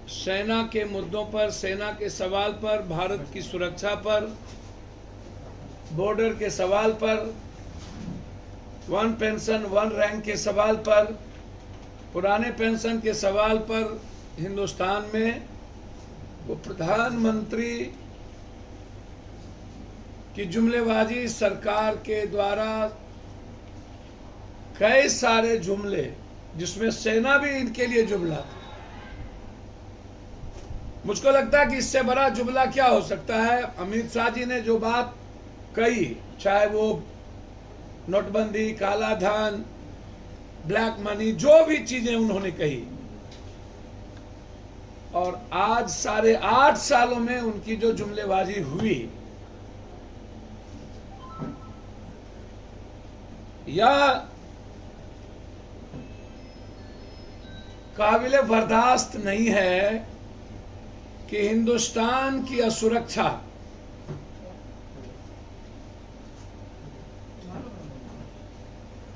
सेना के मुद्दों पर, सेना के सवाल पर, भारत की सुरक्षा पर, बॉर्डर के सवाल पर, वन पेंशन वन रैंक के सवाल पर, पुराने पेंशन के सवाल पर हिंदुस्तान में वो प्रधानमंत्री की जुमलेबाजी सरकार के द्वारा कई सारे जुमले, जिसमें सेना भी इनके लिए जुमला था। मुझको लगता है कि इससे बड़ा जुमला क्या हो सकता है। अमित शाह जी ने जो बात कही, चाहे वो नोटबंदी, काला धन, ब्लैक मनी, जो भी चीजें उन्होंने कही, और आज 8.5 सालों में उनकी जो जुमलेबाजी हुई, यह काबिले बर्दाश्त नहीं है कि हिंदुस्तान की असुरक्षा,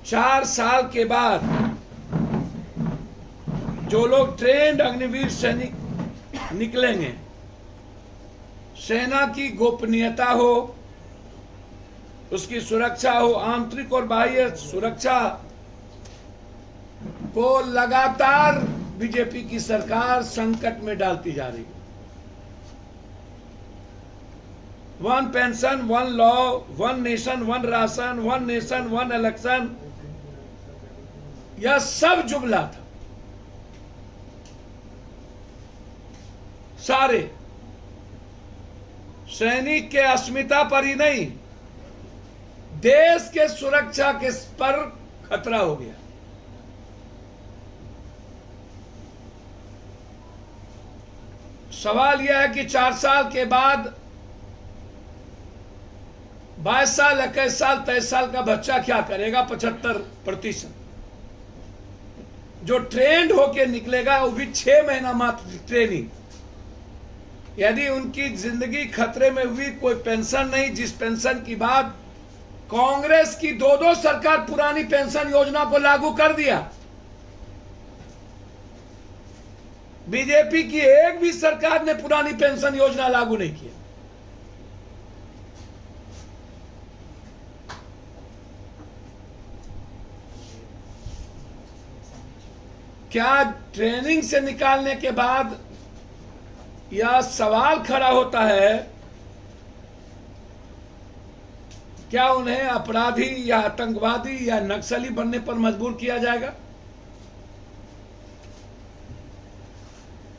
चार साल के बाद जो लोग ट्रेंड अग्निवीर सैनिक निकलेंगे, सेना की गोपनीयता हो, उसकी सुरक्षा हो, आंतरिक और बाह्य सुरक्षा को लगातार बीजेपी की सरकार संकट में डालती जा रही है। One pension, one law, one nation, one ration, one nation, one election, यह सब जुमला था। सारे सैनिक के अस्मिता पर ही नहीं, देश के सुरक्षा के पर खतरा हो गया। सवाल यह है कि 4 साल के बाद 22 साल, 21 साल, 23 साल का बच्चा क्या करेगा? 75%। जो ट्रेंड होके निकलेगा वो भी 6 महीना मात्र ट्रेनिंग। यदि उनकी जिंदगी खतरे में हुई, कोई पेंशन नहीं, जिस पेंशन की बात कांग्रेस की 2 सरकार पुरानी पेंशन योजना को लागू कर दिया, बीजेपी की एक भी सरकार ने पुरानी पेंशन योजना लागू नहीं किया। क्या ट्रेनिंग से निकालने के बाद यह सवाल खड़ा होता है, क्या उन्हें अपराधी या आतंकवादी या नक्सली बनने पर मजबूर किया जाएगा?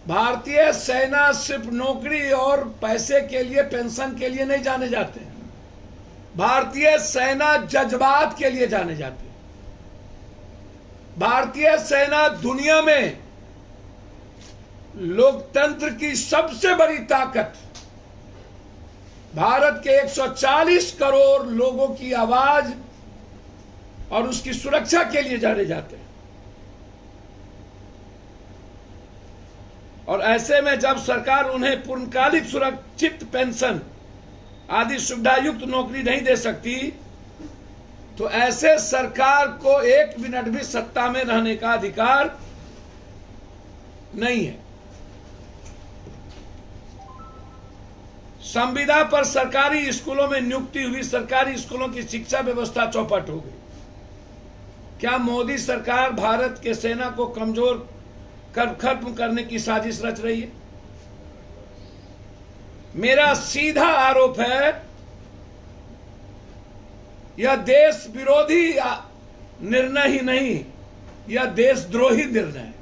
भारतीय सेना सिर्फ नौकरी और पैसे के लिए, पेंशन के लिए नहीं जाने जाते। भारतीय सेना जज्बात के लिए जाने जाते। भारतीय सेना दुनिया में लोकतंत्र की सबसे बड़ी ताकत, भारत के 140 करोड़ लोगों की आवाज और उसकी सुरक्षा के लिए जाने जाते हैं। और ऐसे में जब सरकार उन्हें पूर्णकालिक सुरक्षित पेंशन आदि सुविधायुक्त नौकरी नहीं दे सकती, तो ऐसे सरकार को 1 मिनट भी सत्ता में रहने का अधिकार नहीं है। संविदा पर सरकारी स्कूलों में नियुक्ति हुई, सरकारी स्कूलों की शिक्षा व्यवस्था चौपट हो गई। क्या मोदी सरकार भारत के सेना को कमजोर कर खत्म करने की साजिश रच रही है? मेरा सीधा आरोप है, यह देश विरोधी निर्णय ही नहीं, यह देशद्रोही निर्णय है।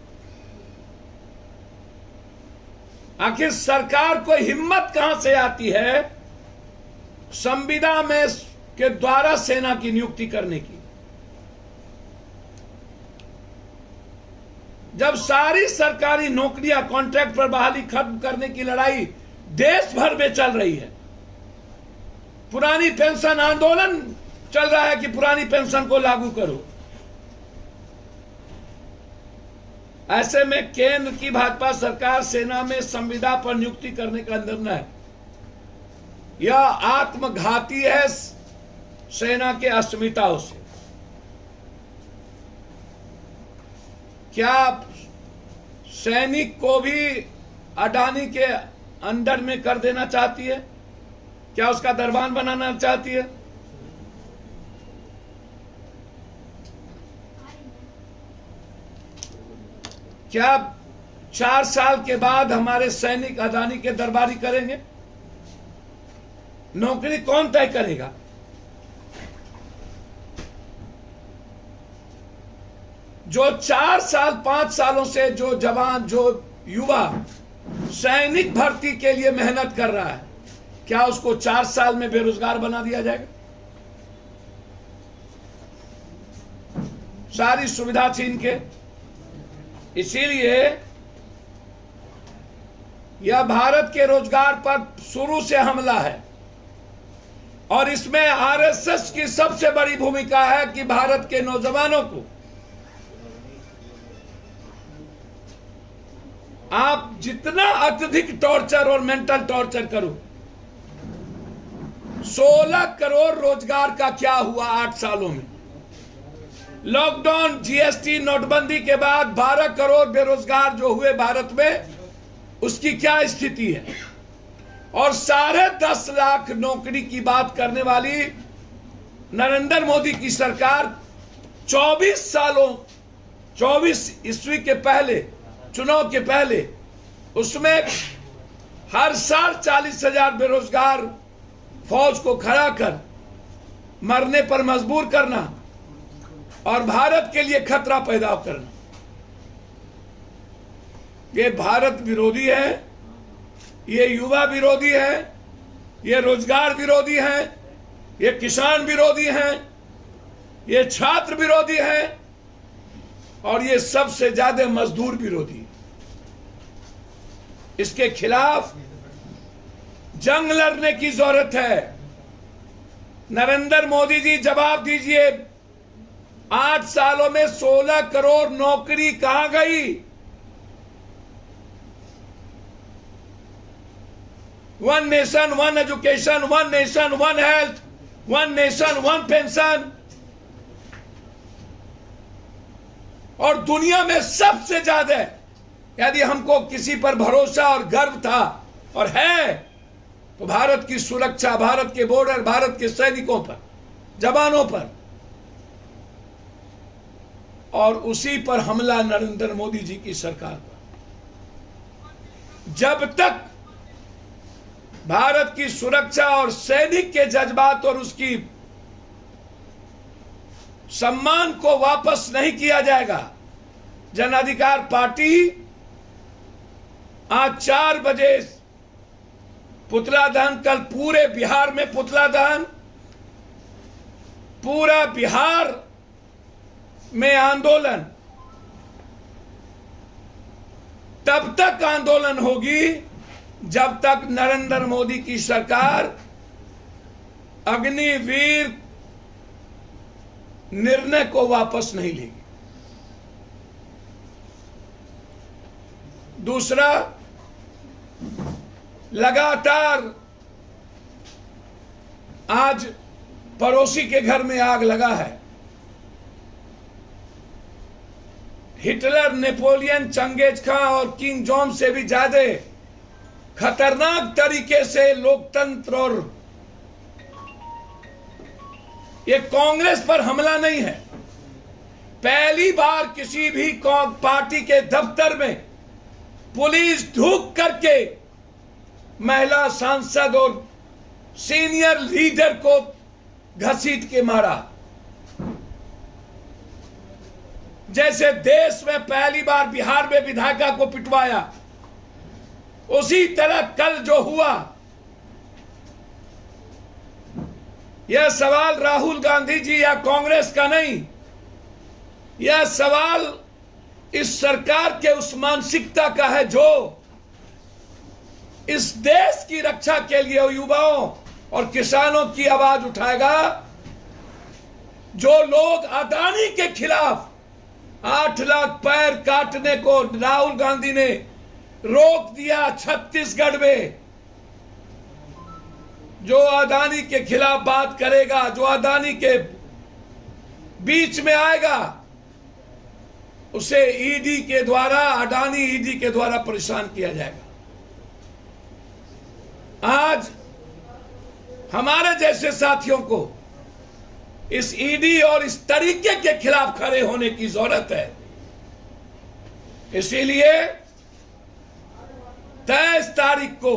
आखिर सरकार को हिम्मत कहां से आती है संविदा में के द्वारा सेना की नियुक्ति करने की, जब सारी सरकारी नौकरियां कॉन्ट्रैक्ट पर बहाली खत्म करने की लड़ाई देश भर में चल रही है। पुरानी पेंशन आंदोलन चल रहा है कि पुरानी पेंशन को लागू करो। ऐसे में केंद्र की भाजपा सरकार सेना में संविदा पर नियुक्ति करने का निर्णय, यह आत्मघाती है सेना के अस्मिताओं से। क्या सैनिक को भी अडानी के अंडर में कर देना चाहती है? क्या उसका दरबान बनाना चाहती है? क्या 4 साल के बाद हमारे सैनिक अडानी के दरबारी करेंगे? नौकरी कौन तय करेगा? जो 4 साल 5 सालों से जो जवान, जो युवा सैनिक भर्ती के लिए मेहनत कर रहा है, क्या उसको 4 साल में बेरोजगार बना दिया जाएगा? सारी सुविधा छीन के। इसीलिए यह भारत के रोजगार पर शुरू से हमला है और इसमें आरएसएस की सबसे बड़ी भूमिका है कि भारत के नौजवानों को आप जितना अत्यधिक टॉर्चर और मेंटल टॉर्चर करो। 16 करोड़ रोजगार का क्या हुआ 8 सालों में? लॉकडाउन, जीएसटी, नोटबंदी के बाद 12 करोड़ बेरोजगार जो हुए भारत में, उसकी क्या स्थिति है? और 10.5 लाख नौकरी की बात करने वाली नरेंद्र मोदी की सरकार 24 ईस्वी के पहले, चुनाव के पहले, उसमें हर साल 40,000 बेरोजगार फौज को खड़ा कर मरने पर मजबूर करना और भारत के लिए खतरा पैदा करना। ये भारत विरोधी है, ये युवा विरोधी है, ये रोजगार विरोधी है, ये किसान विरोधी है, ये छात्र विरोधी है और ये सबसे ज्यादा मजदूर विरोधी। इसके खिलाफ जंग लड़ने की जरूरत है। नरेंद्र मोदी जी जवाब दीजिए, 8 सालों में 16 करोड़ नौकरी कहां गई? One nation one education, one nation one health, one nation one pension. और दुनिया में सबसे ज्यादा, यदि हमको किसी पर भरोसा और गर्व था और है, तो भारत की सुरक्षा, भारत के बॉर्डर, भारत के सैनिकों पर, जवानों पर। और उसी पर हमला नरेंद्र मोदी जी की सरकार पर। जब तक भारत की सुरक्षा और सैनिक के जज्बात और उसकी सम्मान को वापस नहीं किया जाएगा, जन अधिकार पार्टी आज 4 बजे पुतला दहन, कल पूरे बिहार में पुतला दहन, पूरा बिहार में आंदोलन। तब तक आंदोलन होगी जब तक नरेंद्र मोदी की सरकार अग्निवीर निर्णय को वापस नहीं लेगी। दूसरा, लगातार आज पड़ोसी के घर में आग लगा है। हिटलर, नेपोलियन, चंगेज खां और किंग जॉन से भी ज्यादा खतरनाक तरीके से लोकतंत्र और ये कांग्रेस पर हमला नहीं है। पहली बार किसी भी पार्टी के दफ्तर में पुलिस ढूक करके महिला सांसद और सीनियर लीडर को घसीट के मारा। जैसे देश में पहली बार बिहार में विधायिका को पिटवाया, उसी तरह कल जो हुआ, यह सवाल राहुल गांधी जी या कांग्रेस का नहीं, यह सवाल इस सरकार के उस मानसिकता का है जो इस देश की रक्षा के लिए युवाओं और किसानों की आवाज उठाएगा। जो लोग अदानी के खिलाफ 8 लाख पैर काटने को राहुल गांधी ने रोक दिया छत्तीसगढ़ में, जो अदानी के खिलाफ बात करेगा, जो अदानी के बीच में आएगा, उसे ईडी के द्वारा, अडानी ईडी के द्वारा परेशान किया जाएगा। आज हमारे जैसे साथियों को इस ईडी और इस तरीके के खिलाफ खड़े होने की जरूरत है। इसीलिए 23 तारीख को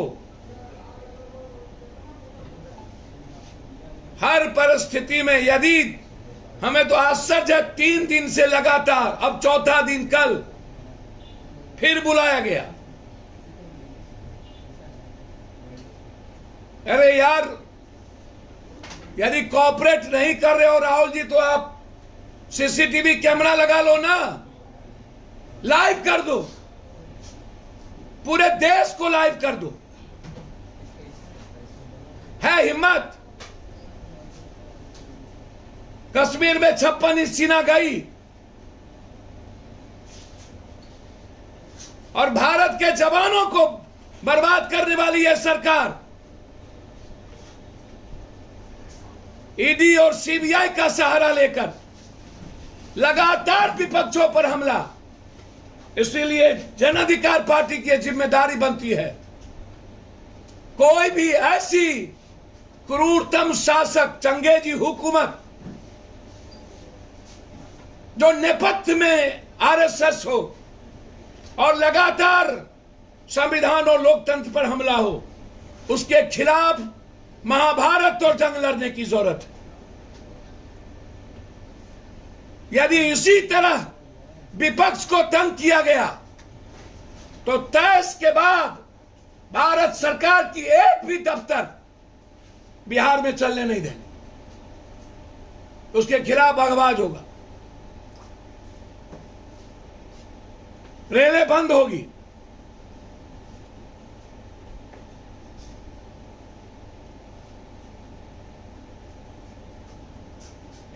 हर परिस्थिति में, यदि हमें तो आश्चर्य है 3 दिन से लगातार, अब चौथा दिन कल फिर बुलाया गया। अरे यार, यदि कोऑपरेट नहीं कर रहे हो राहुल जी, तो आप सीसीटीवी कैमरा लगा लो ना, लाइव कर दो, पूरे देश को लाइव कर दो। है हिम्मत? कश्मीर में 56 इंच सेना गई और भारत के जवानों को बर्बाद करने वाली है सरकार। ईडी और सीबीआई का सहारा लेकर लगातार विपक्षों पर हमला। इसीलिए जन अधिकार पार्टी की जिम्मेदारी बनती है, कोई भी ऐसी क्रूरतम शासक, चंगेजी हुकूमत जो नेपथ्य में आरएसएस हो और लगातार संविधान और लोकतंत्र पर हमला हो, उसके खिलाफ महाभारत और जंग लड़ने की जरूरत है। यदि इसी तरह विपक्ष को तंग किया गया तो 23 के बाद भारत सरकार की एक भी दफ्तर बिहार में चलने नहीं देंगे, उसके खिलाफ आवाज होगा, रेलें बंद होगी।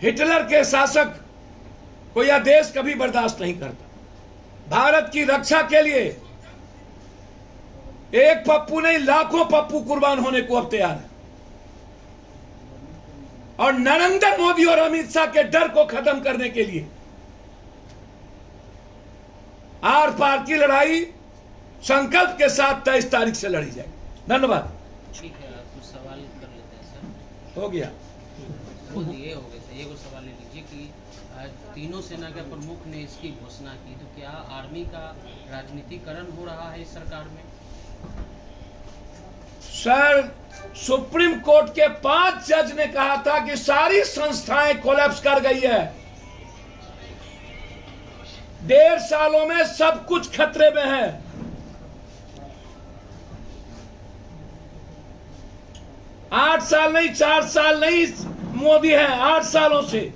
हिटलर के शासक को यह देश कभी बर्दाश्त नहीं करता। भारत की रक्षा के लिए एक पप्पू नहीं, लाखों पप्पू कुर्बान होने को अब तैयार है। और नरेंद्र मोदी और अमित शाह के डर को खत्म करने के लिए आर पार की लड़ाई संकल्प के साथ 23 तारीख से लड़ी जाएगी। धन्यवाद। ठीक है, कुछ सवाल कर लेते हैं सर। हो गया, वो दिए हो गए सर। एक सवाल ले लीजिए कि तीनों सेना के प्रमुख ने इसकी घोषणा की, तो क्या आर्मी का राजनीतिकरण हो रहा है इस सरकार में? सर, सुप्रीम कोर्ट के 5 जज ने कहा था कि सारी संस्थाएं कोलैप्स कर गई है। 1.5 सालों में सब कुछ खतरे में है। आठ साल नहीं, 4 साल नहीं मोदी है, 8 सालों से।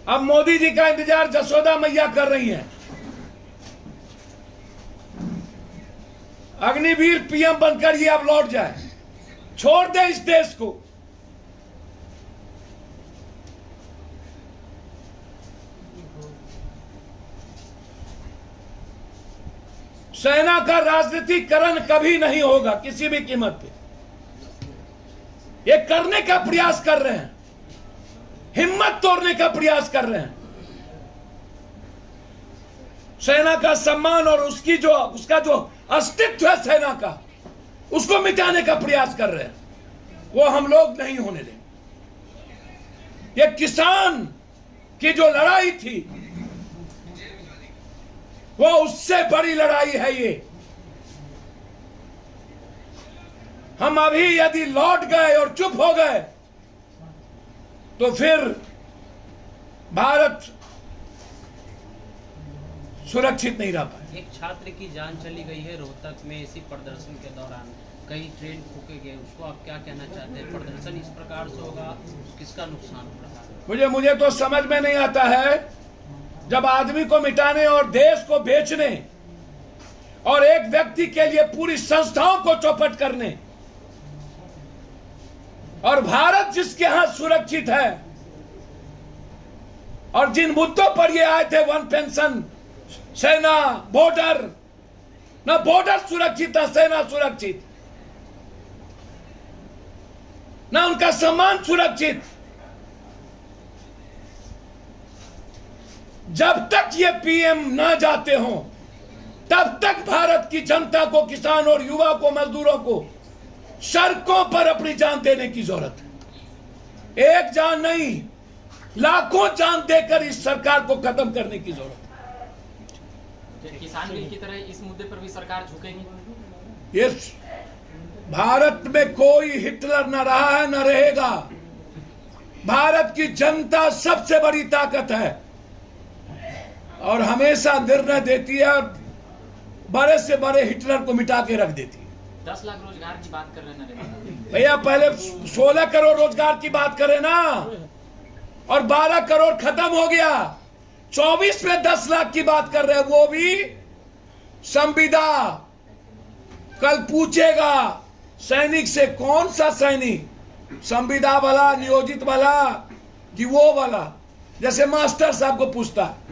अब मोदी जी का इंतजार जसोदा मैया कर रही हैं। अग्निवीर पीएम बनकर ये अब लौट जाए, छोड़ दे इस देश को। सेना का राजनीतिकरण कभी नहीं होगा किसी भी कीमत पे। ये करने का प्रयास कर रहे हैं, हिम्मत तोड़ने का प्रयास कर रहे हैं। सेना का सम्मान और उसका जो अस्तित्व है सेना का, उसको मिटाने का प्रयास कर रहे हैं। वो हम लोग नहीं होने देंगे। ये किसान की जो लड़ाई थी, वो उससे बड़ी लड़ाई है ये। हम अभी यदि लौट गए और चुप हो गए तो फिर भारत सुरक्षित नहीं रह पाए। एक छात्र की जान चली गई है रोहतक में इसी प्रदर्शन के दौरान, कई ट्रेन फूके गए, उसको आप क्या कहना चाहते हैं? प्रदर्शन इस प्रकार से होगा, किसका नुकसान हो रहा है? मुझे तो समझ में नहीं आता है, जब आदमी को मिटाने और देश को बेचने और एक व्यक्ति के लिए पूरी संस्थाओं को चौपट करने, और भारत जिसके हाथ सुरक्षित है, और जिन मुद्दों पर ये आए थे, वन पेंशन, सेना, बॉर्डर, ना बॉर्डर सुरक्षित ना सेना सुरक्षित, ना उनका सम्मान सुरक्षित। जब तक ये पीएम ना जाते हों तब तक भारत की जनता को, किसान और युवा को, मजदूरों को सड़कों पर अपनी जान देने की जरूरत है। एक जान नहीं, लाखों जान देकर इस सरकार को खत्म करने की जरूरत है। किसान बिल की तरह इस मुद्दे पर भी सरकार झुकेगी? ये भारत में कोई हिटलर न रहा है न रहेगा। भारत की जनता सबसे बड़ी ताकत है और हमेशा निर्णय देती है और बड़े से बड़े हिटलर को मिटा के रख देती है। 10 लाख रोजगार की बात कर रहे हैं नरेंद्र मोदी भैया, पहले 16 करोड़ रोजगार की बात करें ना, और 12 करोड़ खत्म हो गया। 24 में 10 लाख की बात कर रहे हैं, वो भी संविदा। कल पूछेगा सैनिक से, कौन सा सैनिक, संविदा वाला, नियोजित वाला कि वो वाला, जैसे मास्टर साहब को पूछता है।